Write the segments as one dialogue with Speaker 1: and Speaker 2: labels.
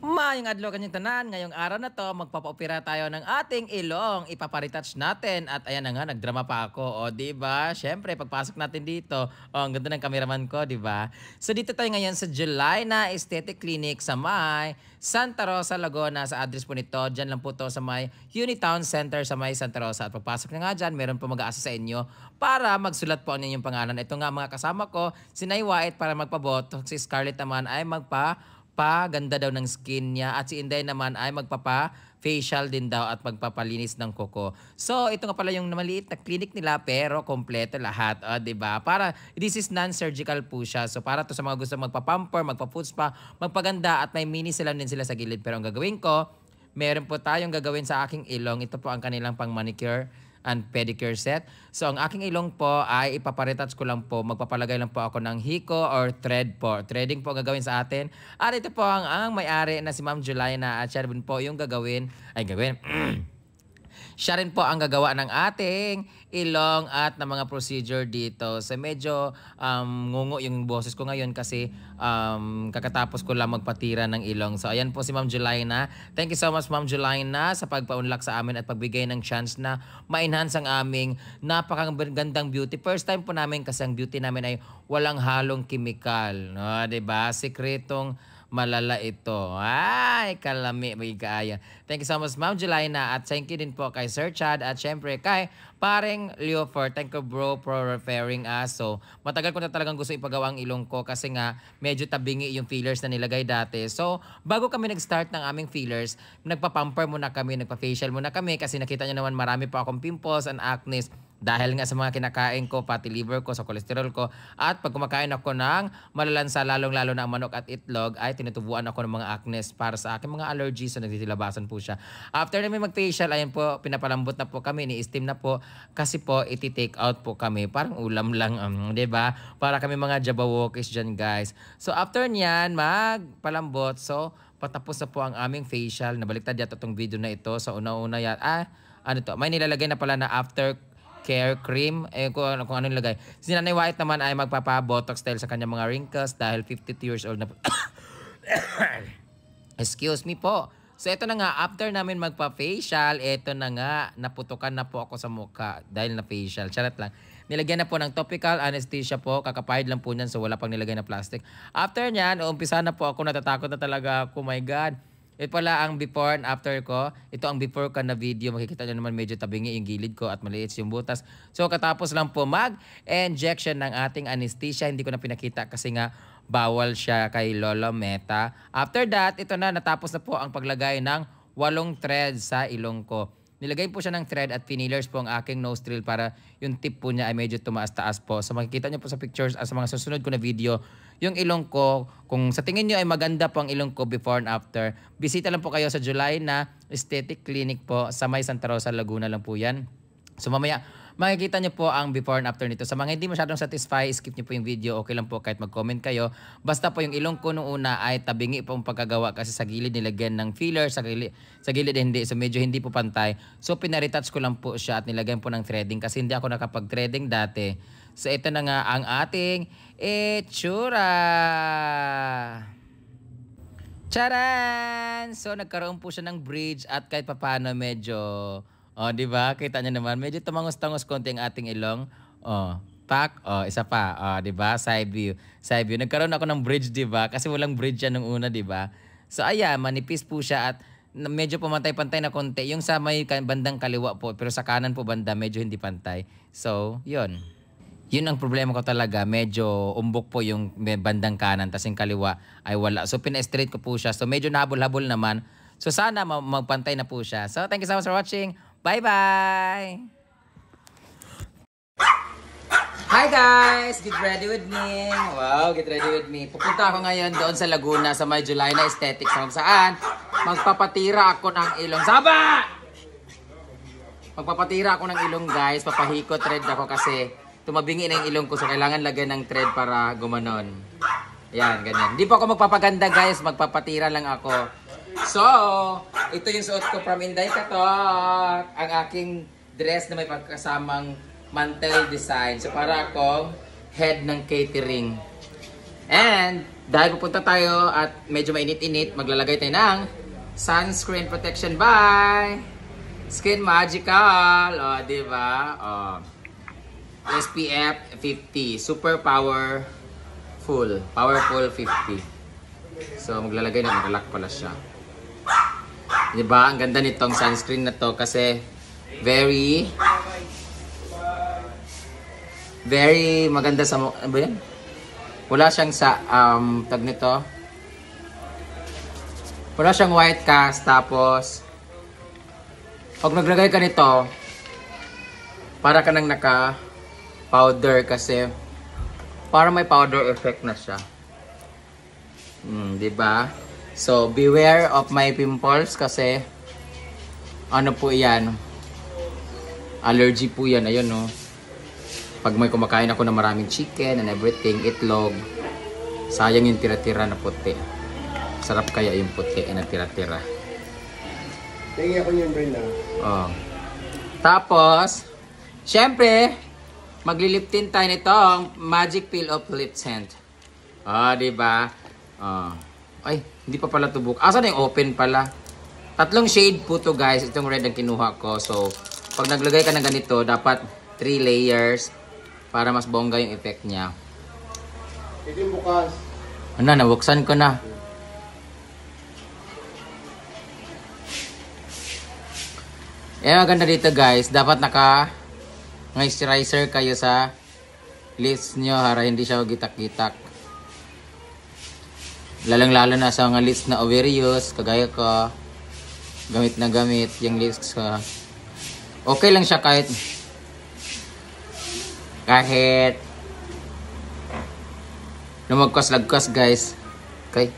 Speaker 1: Maayong adlaw kanyang tanan. Ngayong araw na to, magpapaopera tayo ng ating ilong. Ipaparetouch natin. At ayan na nga, nagdrama pa ako. O, diba? Siyempre, pagpasok natin dito, ang ganda ng cameraman ko, diba? So, dito tayo ngayon sa July na Aesthetic Clinic sa may Santa Rosa, Laguna. Sa address po nito, dyan lang po to sa may Unitown Center sa may Santa Rosa. At pagpasok na nga dyan, meron po mag-aasa sa inyo para magsulat po ang inyong pangalan. Ito nga mga kasama ko, si Nay White para magpabotox. Si Scarlett naman ay ganda daw ng skin niya at si Inday naman ay magpapa-facial din daw at magpapalinis ng kuko. So, ito nga pala yung maliit na clinic nila pero kompleto lahat, 'di ba? Para this is non-surgical po siya. So, para to sa mga gusto magpa-pamper, magpa-foot spa, magpaganda at may mini salon din sila sa gilid. Pero ang gagawin ko, meron po tayong gagawin sa aking ilong. Ito po ang kanilang pang manicure and pedicure set. So, ang aking ilong po ay ipaparetouch ko lang po. Magpapalagay lang po ako ng hiko or thread po. Threading po ang gagawin sa atin. At ito po ang may-ari na si Ma'am Julayna at siya rin po yung gagawin. Siya rin po ang gagawa ng ating ilong at ng mga procedure dito. So medyo ngungo yung boses ko ngayon kasi kakatapos ko lang magpatira ng ilong. So ayan po si Ma'am Julayna. Thank you so much Ma'am Julayna sa pagpaunlak sa amin at pagbigay ng chance na ma-enhance ang aming napakagandang beauty. First time po namin kasi ang beauty namin ay walang halong kimikal. No, 'di ba? Sikretong malala ito. Ay, kalami, may kaaya. Thank you so much, Ma'am Julayna. At thank you din po kay Sir Chad at syempre kay Paring Leo for thank you bro for referring us. So, matagal ko na talagang gusto ipagawa ang ilong ko kasi nga medyo tabingi yung fillers na nilagay dati. So, bago kami nag-start ng aming fillers, nagpa-pamper muna kami, nagpa-facial muna kami kasi nakita nyo naman marami pa akong pimples and acne. Dahil nga sa mga kinakain ko, pati liver ko, sa cholesterol ko. At pag kumakain ako ng malalansa, lalong-lalo na ang manok at itlog, ay tinutubuan ako ng mga acne para sa aking mga allergies. So nagtitilabasan po siya. After namin mag-facial, ayan po, pinapalambot na po kami, ni-steam na po. Kasi po, iti-take out po kami. Parang ulam lang, diba? Para kami mga jabawokis dyan, guys. So after nyan, magpalambot. So, patapos na po ang aming facial. Nabaliktad yata itong video na ito. So una-una yan. Ano to? May nilalagay na pala na after care cream, kung ano nilagay. Si Nanay White naman ay magpapa-botox dahil sa kanyang mga wrinkles dahil 52 years old na po. Excuse me po. So ito na nga, after namin magpa-facial, ito na nga, naputukan na po ako sa mukha dahil na facial. Charot lang. Nilagyan na po ng topical anesthesia po, kakapahid lang po niyan so wala pang nilagay na plastic. After niyan, umpisa na po ako, natatakot na talaga ako, my God. Ito pala ang before and after ko. Ito ang before ko na video. Makikita nyo naman medyo tabingi yung gilid ko at maliit yung butas. So katapos lang po mag-injection ng ating anesthesia. Hindi ko na pinakita kasi nga bawal siya kay Lolo Meta. After that, ito na natapos na po ang paglagay ng 8 threads sa ilong ko. Nilagay po siya ng thread at finillers po ang aking nostril para yung tip po niya ay medyo tumaas-taas po. So makikita niyo po sa pictures at sa mga susunod ko na video, yung ilong ko, kung sa tingin niyo ay maganda po ang ilong ko before and after, bisita lang po kayo sa July na Aesthetic Clinic po sa may Santa Rosa, Laguna lang po yan. So mamaya, makikita nyo po ang before and after nito. Sa mga hindi masyadong satisfy, skip nyo po yung video. Okay lang po kahit mag-comment kayo. Basta po yung ilong ko noong una ay tabingi po ang pagkagawa kasi sa gilid nilagyan ng filler, sa gilid hindi. So medyo hindi po pantay. So pinaretouch ko lang po siya at nilagyan po ng threading kasi hindi ako nakapag-threading dati. So ito na nga ang ating itsura. Charan! So nagkaroon po siya ng bridge at kahit papano medyo... di ba? Kita niyo naman, medyo tumangos-tangos konti ang ating ilong. Isa pa. Di ba? Side view. Side view. Nagkaroon ako ng bridge, di ba? Kasi walang bridge yan nung una, di ba? So, ayan, manipis po siya at medyo pumantay-pantay na konti. Yung sa may bandang kaliwa po, pero sa kanan po banda, medyo hindi pantay. So, yun. Yun ang problema ko talaga. Medyo umbok po yung bandang kanan, tas yung kaliwa ay wala. So, pina-straight ko po siya. So, medyo nahabol-habol naman. So, sana magpantay na po siya. So, thank you so much for watching. Bye-bye! Hi guys! Get ready with me! Wow, get ready with me. Pupunta ako ngayon doon sa Laguna sa may Julayna Aesthetics kung saan magpapatira ako ng ilong. Saba! Magpapatira ako ng ilong guys. Papahiko thread ako kasi tumabingi na yung ilong ko so kailangan lagyan ng thread para gumanon. Ayan, ganyan. Hindi pa ako magpapaganda guys. Magpapatira lang ako. So, ito yung suot ko from Inday Katok. Ang aking dress na may pagkasamang mantel design. So, para akong head ng catering. And dahil pupunta tayo at medyo mainit-init, maglalagay tayo ng sunscreen protection by Skin Magical. O, diba? O, SPF 50. Super powerful 50. So, maglalagay na, mag-lock pala siya. Diba? Ang ganda nitong sunscreen na to kasi very maganda sa ano ba yan? Wala siyang tag nito. Wala siyang white cast. Tapos pag naglagay ka nito, para ka nang naka powder kasi para may powder effect na siya. Diba? So beware of my pimples kasi ano po yan, allergy po yan. Ayun, no. Pag may kumakain ako ng maraming chicken and everything, itlog, sayang yung tira-tira na puti. Sarap kaya yung puti na tira-tira.
Speaker 2: Tingin ako yung brain na.
Speaker 1: Oh. Tapos, syempre, maglilip tint tayo nitong Magic Peel of Lip Tint. Diba? Ay, hindi pa pala tubok. Asan yung open pala? 3 shade po to guys. Itong red ang kinuha ko. So, pag naglagay ka ng ganito, dapat 3 layers para mas bongga yung effect niya.
Speaker 2: Ito yung bukas.
Speaker 1: Ano, nabuksan ko na. Maganda dito guys. Dapat naka-moisturizer kayo sa lips nyo para hindi siya gitak-gitak. Lalang-lalo na sa mga lips na ovarious, kagaya ko. Gamit na gamit yung lips ko. Okay lang siya kahit lumagkas-lagkas guys. Okay.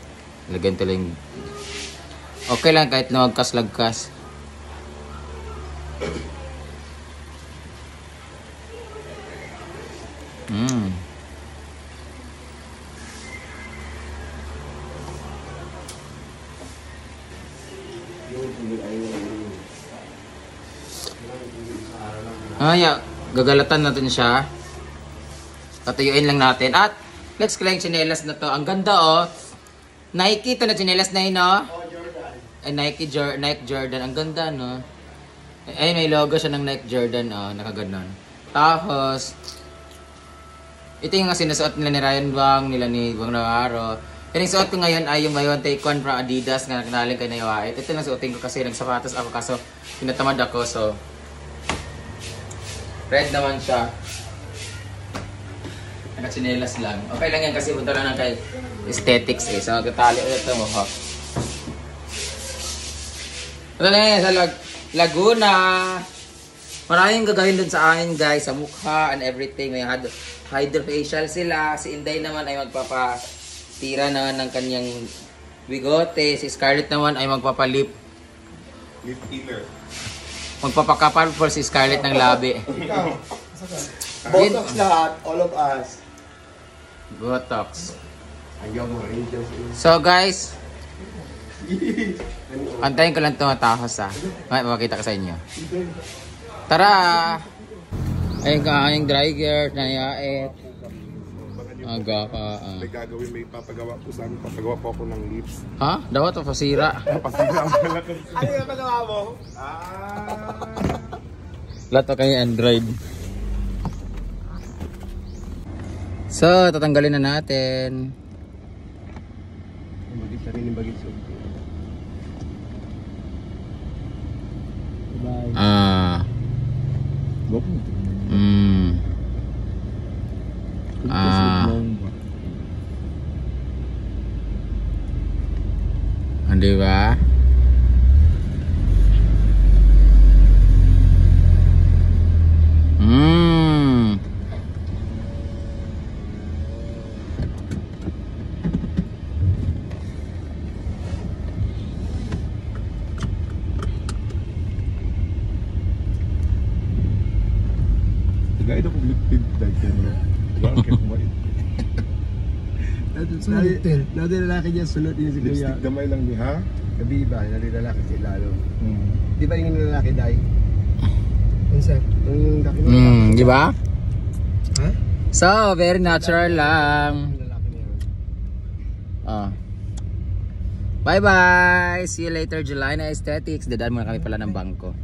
Speaker 1: Lagyan to lang. Okay lang kahit lumagkas-lagkas. Gagalatan natin siya. Tatayuin lang natin. At let's clean chinelas na to. Ang ganda oh. Nike to na chinelas na yun oh. Nike Jordan. Ang ganda no. Ayun, may logo siya ng Nike Jordan oh. Nakaganon. Tapos ito yung sinusuot nila ni Ryan Wang, nila ni Wang Navarro. Yung suot ko ngayon ay yung buy one take one from Adidas na nakanaling kay Naiwait. Ito na suotin ko kasi nagsapatos ako kaso tinatamad ako. So red naman siya. Nakachinelas lang. Okay lang yan kasi punta lang ng kay aesthetics eh. So magtatali ulit ito mo. Ito na yan sa Laguna. Maraming gagawin dun sa akin guys. Sa mukha and everything. May hydrofacial sila. Si Inday naman ay magpapatira naman ng kanyang bigote. Si Scarlett naman ay magpapalip.
Speaker 2: Lip thinner.
Speaker 1: Magpapakapal for si Scarlett ng labi.
Speaker 2: Botox lahat, all of us.
Speaker 1: Botox.
Speaker 2: Ayaw mo rin dyan.
Speaker 1: So guys, antayin ko lang tumatahos ha. Makikita ko sa inyo. Tara! Ayun ka, yung dry gear, nayait. Aga ka.
Speaker 2: May gagawin, may papagawa po sa amin. Papagawa po ako ng lips.
Speaker 1: Ha? Dapat o pasira?
Speaker 2: Pasira ang malakas. Ano yung pagawa mo?
Speaker 1: Lahat kayo Android. So, tatanggalin na natin.
Speaker 2: Bagis na rin yung bagis.
Speaker 1: Di ba?
Speaker 2: Gaya na kung lip-tint dahil kaya bakit mo Nadi lalaki niya sunod din si Kuya. Lipstick gamay lang niya ha? Gabi ba? Nadi lalaki si Lalo. Di ba yung lalaki dahil? Unsa? Yung lalaki
Speaker 1: di ba?
Speaker 2: Ha?
Speaker 1: So, very natural lang.
Speaker 2: Lalaki niya.
Speaker 1: Oh. Bye-bye! See you later, July na Aesthetics. Dadaan muna kami pala ng bangko.